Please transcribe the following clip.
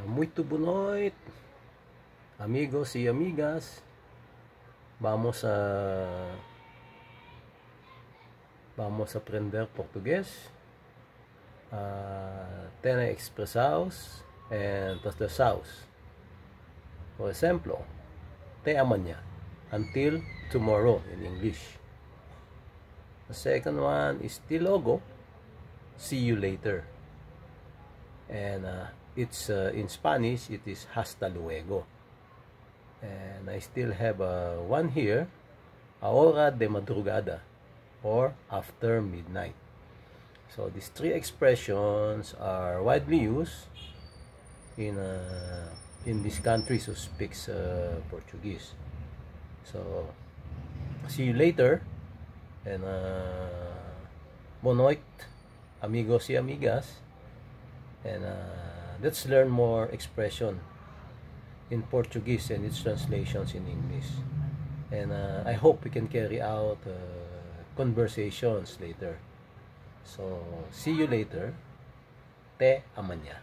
Muito boa noite, amigos e amigas. Vamos a aprender português. Tiene expresados and possessivos. For example, te amanhã, until tomorrow in English. The second one is ti logo, see you later. And it's in Spanish, it is hasta luego. And I still have one here, ahora de madrugada, or after midnight. So these three expressions are widely used in these countries who speaks Portuguese. So see you later, and boa noite, amigos y amigas. And let's learn more expression in Portuguese and its translations in English. And I hope we can carry out conversations later. So see you later. Te amanhã.